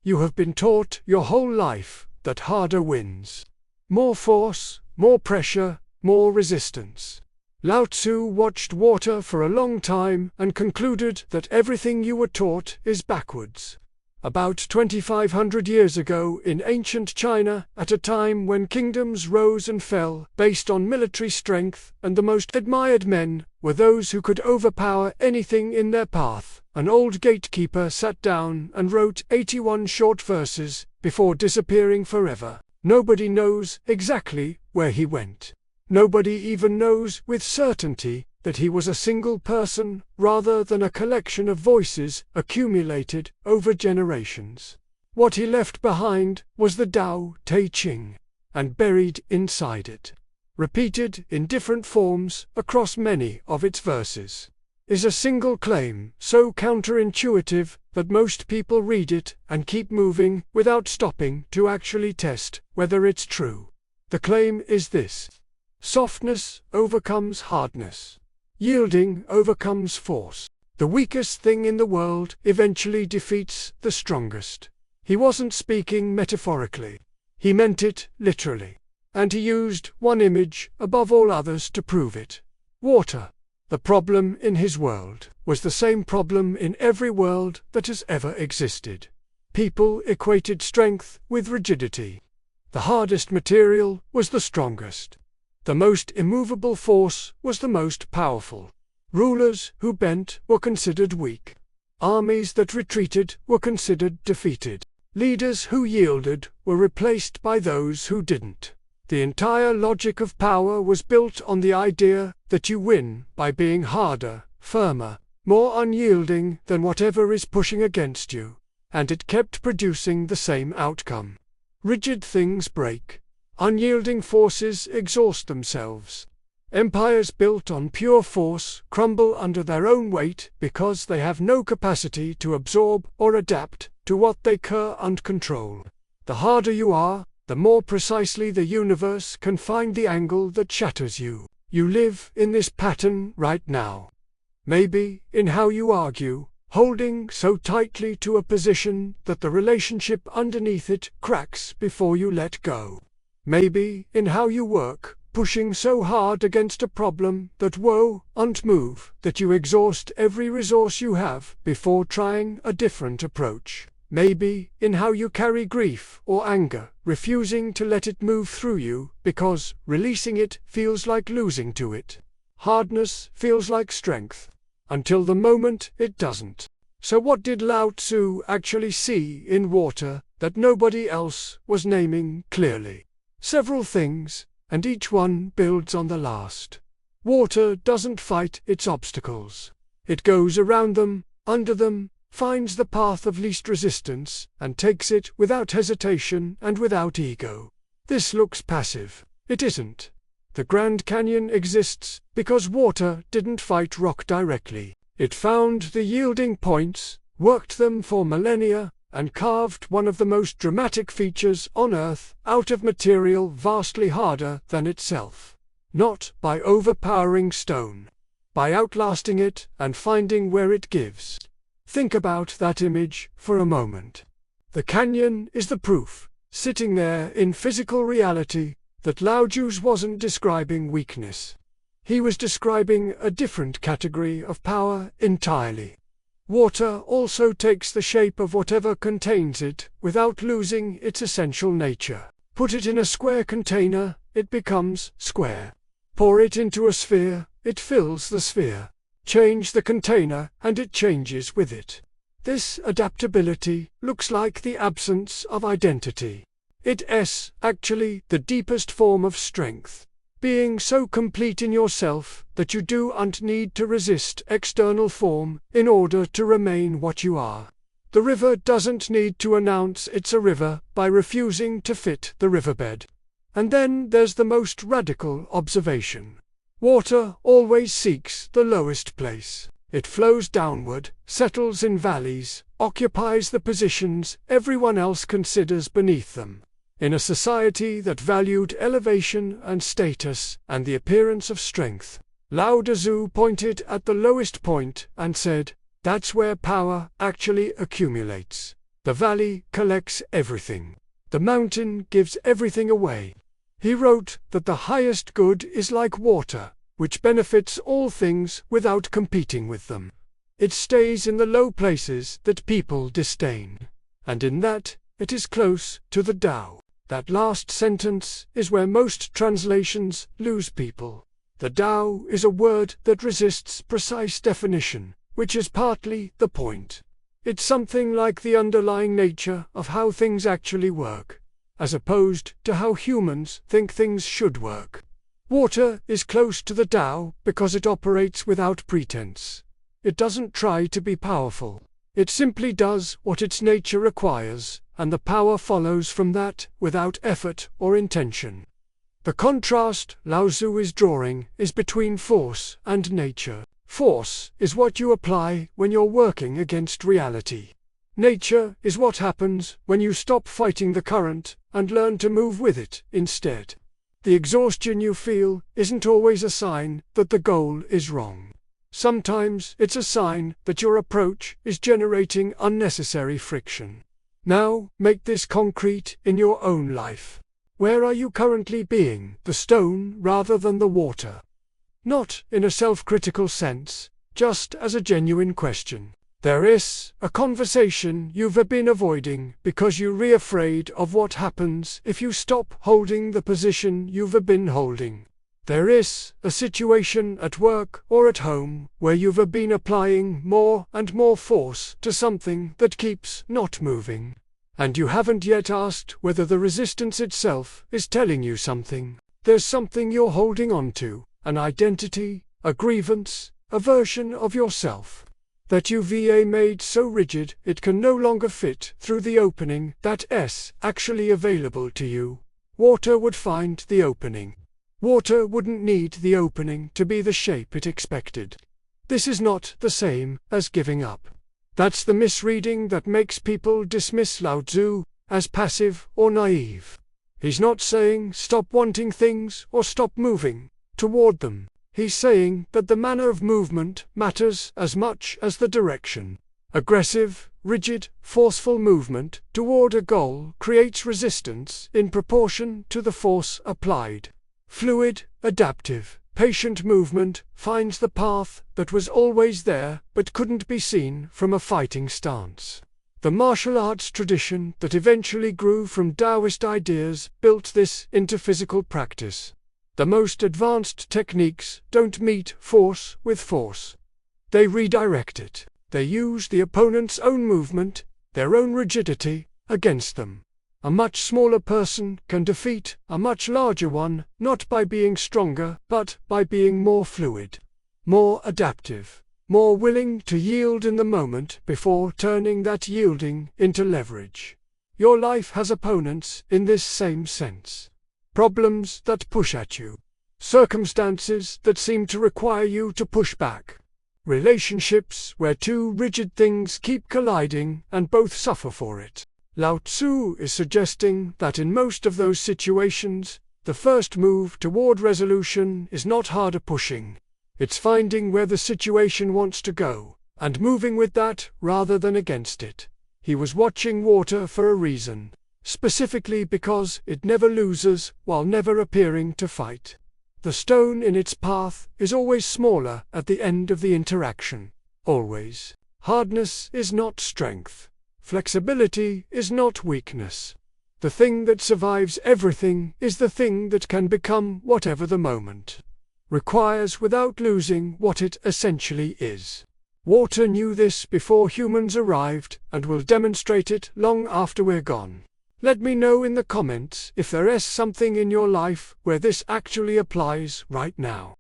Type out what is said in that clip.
You have been taught your whole life that harder wins. More force, more pressure, more resistance. Lao Tzu watched water for a long time and concluded that everything you were taught is backwards. About 2,500 years ago in ancient China, at a time when kingdoms rose and fell based on military strength, and the most admired men were those who could overpower anything in their path, an old gatekeeper sat down and wrote 81 short verses before disappearing forever. Nobody knows exactly where he went. Nobody even knows with certainty that he was a single person rather than a collection of voices accumulated over generations. What he left behind was the Tao Te Ching, and buried inside it, repeated in different forms across many of its verses, is a single claim so counterintuitive that most people read it and keep moving without stopping to actually test whether it's true. The claim is this: softness overcomes hardness. Yielding overcomes force. The weakest thing in the world eventually defeats the strongest. He wasn't speaking metaphorically. He meant it literally. And he used one image above all others to prove it. Water. The problem in his world was the same problem in every world that has ever existed. People equated strength with rigidity. The hardest material was the strongest. The most immovable force was the most powerful. Rulers who bent were considered weak. Armies that retreated were considered defeated. Leaders who yielded were replaced by those who didn't. The entire logic of power was built on the idea that you win by being harder, firmer, more unyielding than whatever is pushing against you, and it kept producing the same outcome. Rigid things break. Unyielding forces exhaust themselves. Empires built on pure force crumble under their own weight because they have no capacity to absorb or adapt to what they can't control. The harder you are, the more precisely the universe can find the angle that shatters you. You live in this pattern right now. Maybe in how you argue, holding so tightly to a position that the relationship underneath it cracks before you let go. Maybe in how you work, pushing so hard against a problem that won't move that you exhaust every resource you have before trying a different approach. Maybe in how you carry grief or anger, refusing to let it move through you because releasing it feels like losing to it. Hardness feels like strength, until the moment it doesn't. So what did Lao Tzu actually see in water that nobody else was naming clearly? Several things, and each one builds on the last. Water doesn't fight its obstacles. It goes around them, under them, finds the path of least resistance, and takes it without hesitation and without ego. This looks passive. It isn't. The Grand Canyon exists because water didn't fight rock directly. It found the yielding points, worked them for millennia, and carved one of the most dramatic features on Earth out of material vastly harder than itself. Not by overpowering stone. By outlasting it and finding where it gives. Think about that image for a moment. The canyon is the proof, sitting there in physical reality, that Lao Tzu wasn't describing weakness. He was describing a different category of power entirely. Water also takes the shape of whatever contains it without losing its essential nature. Put it in a square container, it becomes square. Pour it into a sphere, it fills the sphere. Change the container, and it changes with it. This adaptability looks like the absence of identity. It's actually the deepest form of strength. Being so complete in yourself that you don't need to resist external form in order to remain what you are. The river doesn't need to announce it's a river by refusing to fit the riverbed. And then there's the most radical observation. Water always seeks the lowest place. It flows downward, settles in valleys, occupies the positions everyone else considers beneath them. In a society that valued elevation and status and the appearance of strength, Lao Tzu pointed at the lowest point and said, "That's where power actually accumulates. The valley collects everything. The mountain gives everything away. He wrote that the highest good is like water, which benefits all things without competing with them. It stays in the low places that people disdain, and in that it is close to the Tao. That last sentence is where most translations lose people. The Tao is a word that resists precise definition, which is partly the point. It's something like the underlying nature of how things actually work, as opposed to how humans think things should work. Water is close to the Tao because it operates without pretense. It doesn't try to be powerful. It simply does what its nature requires, and the power follows from that without effort or intention. The contrast Lao Tzu is drawing is between force and nature. Force is what you apply when you're working against reality. Nature is what happens when you stop fighting the current and learn to move with it instead. The exhaustion you feel isn't always a sign that the goal is wrong. Sometimes it's a sign that your approach is generating unnecessary friction. Now, make this concrete in your own life. Where are you currently being the stone rather than the water? Not in a self-critical sense, just as a genuine question. There is a conversation you've been avoiding because you're afraid of what happens if you stop holding the position you've been holding. There is a situation at work or at home where you've been applying more and more force to something that keeps not moving. And you haven't yet asked whether the resistance itself is telling you something. There's something you're holding on to, an identity, a grievance, a version of yourself that you've made so rigid it can no longer fit through the opening that's actually available to you. Water would find the opening. Water wouldn't need the opening to be the shape it expected. This is not the same as giving up. That's the misreading that makes people dismiss Lao Tzu as passive or naive. He's not saying stop wanting things or stop moving toward them. He's saying that the manner of movement matters as much as the direction. Aggressive, rigid, forceful movement toward a goal creates resistance in proportion to the force applied. Fluid, adaptive, patient movement finds the path that was always there but couldn't be seen from a fighting stance. The martial arts tradition that eventually grew from Taoist ideas built this into physical practice. The most advanced techniques don't meet force with force. They redirect it. They use the opponent's own movement, their own rigidity, against them. A much smaller person can defeat a much larger one, not by being stronger, but by being more fluid, more adaptive, more willing to yield in the moment before turning that yielding into leverage. Your life has opponents in this same sense. Problems that push at you. Circumstances that seem to require you to push back. Relationships where two rigid things keep colliding and both suffer for it. Lao Tzu is suggesting that in most of those situations, the first move toward resolution is not harder pushing. It's finding where the situation wants to go, and moving with that rather than against it. He was watching water for a reason, specifically because it never loses while never appearing to fight. The stone in its path is always smaller at the end of the interaction. Always. Hardness is not strength. Flexibility is not weakness. The thing that survives everything is the thing that can become whatever the moment requires without losing what it essentially is. Water knew this before humans arrived and will demonstrate it long after we're gone. Let me know in the comments if there is something in your life where this actually applies right now.